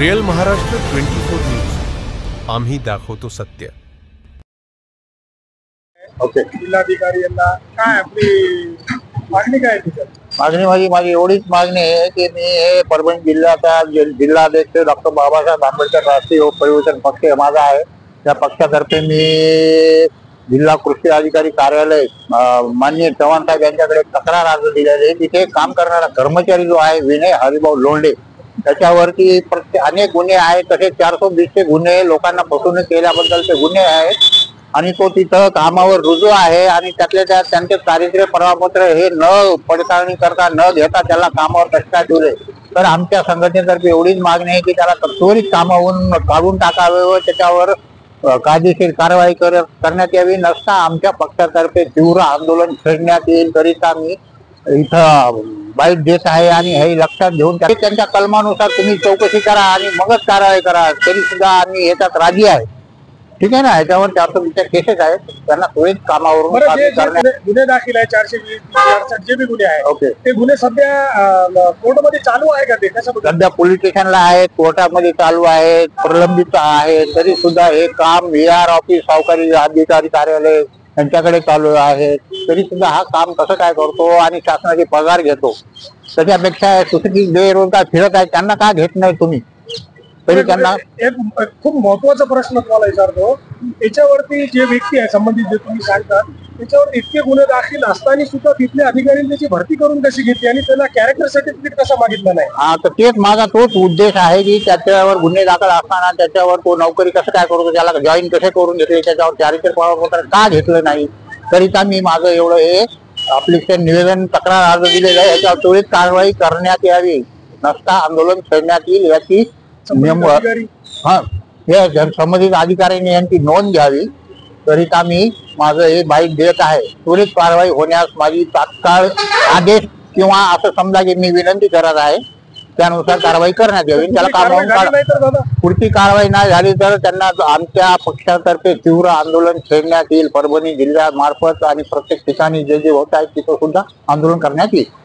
Real Maharashtra 24 news, आम्ही दाखवतो सत्य। ओके, जिल्हाधिकारी यांना काय आपली मागणी काय आहे? माझी एवढीच मागणी आहे की मी हे परभणी जिल्ह्याचा जिल्हाध्यक्ष डॉक्टर बाबासाहेब आंबेडकर राष्ट्रीय योग परिवर्तन पक्ष माझा आहे। त्या पक्षातर्फे मी जिल्हा कृषी अधिकारी कार्यालय माननीय चव्हाण साहेब यांच्याकडे तक्रार अर्ज दिलेले आहे। तिथे काम करणारा कर्मचारी जो आहे विनय हरिभाऊ लोंढे, त्याच्यावरती अनेक गुन्हे आहेत। तसेच 420 गुन्हे लोकांना फसवणूक केल्याबद्दलचे गुन्हे आहेत आणि तो तिथं कामावर रुजू आहे आणि त्यातल्या त्यात त्यांचे चारित्र्य प्रमाणपत्र हे न पडताळणी करता न घेता त्याला कामावर कशा ठेवले। तर आमच्या संघटनेतर्फे एवढीच मागणी आहे की त्याला त्वरित कामावरून काढून टाकावे व त्याच्यावर कायदेशीर कारवाई करण्यात यावी, नसता आमच्या पक्षातर्फे तीव्र आंदोलन छेडण्यात येईल। करिता मी इथं बाईट देत आहे आणि हे लक्षात घेऊन त्यांच्या कलमानुसार तुम्ही चौकशी करा आणि मगच कारवाई करा, तरी सुद्धा आम्ही याच्यात राजी आहे। ठीक आहे ना, याच्यावर 420 केसेस आहेत, त्यांना त्वरित कामावरून गुन्हे दाखल आहे 420 जे बी गुन्हे आहेत। ओके, ते गुन्हे सध्या कोर्टामध्ये चालू आहे का? ते सध्या पोलीस स्टेशनला आहेत, कोर्टामध्ये चालू आहेत, प्रलंबित आहे, तरी सुद्धा हे काम VR ऑफिस सावकारी अधिकारी कार्यालय यांच्याकडे चालू आहे। तरी सुद्धा हा काम कसं काय करतो आणि शासनाचे पगार घेतो, त्याच्यापेक्षा सुशिक्षित बेरोजगार फिरत आहे त्यांना का घेत नाही तुम्ही? तरी त्यांना एक खूप महत्वाचा प्रश्न तुम्हाला विचारतो, याच्यावरती जे व्यक्ती आहे संबंधित जे तुम्ही सांगतात त्याच्यावर इतके गुन्हे दाखल असताना सुद्धा तिथल्या अधिकाऱ्यांनी त्याची भरती करून कशी घेतली आणि त्याला कॅरेक्टर सर्टिफिकेट कसा मागितलं नाही? हा, तर तेच माझा तोच उद्देश आहे की त्याच्यावर गुन्हे दाखल असताना त्याच्यावर तो नोकरी कसं काय करतो, त्याला जॉईन कसे करून घेतले, त्याच्यावर चारित्र्य प्रमाणपत्र का घेतलं नाही। करिता मी माझं एवढं हे ऍप्लिकेशन निवेदन तक्रार अर्ज दिलेलं आहे, याच्यावर त्वरित कारवाई करण्यात यावी, नसता आंदोलन छेडण्यात येईल याची संबंधित अधिकाऱ्यांनी यांची नोंद घ्यावी। करिता मी माझं हे बाईट देत आहे। त्वरित कारवाई होण्यास माझी तात्काळ आदेश किंवा असं समजा की मी विनंती करत आहे, त्यानुसार कारवाई करण्यात यावी। त्याला कामावरून पुढची कारवाई नाही झाली तर त्यांना आमच्या पक्षातर्फे तीव्र आंदोलन छेडण्यात येईल। परभणी जिल्ह्यामार्फत आणि प्रत्येक ठिकाणी जे जे होत आहे तिथं सुद्धा आंदोलन करण्यात येईल।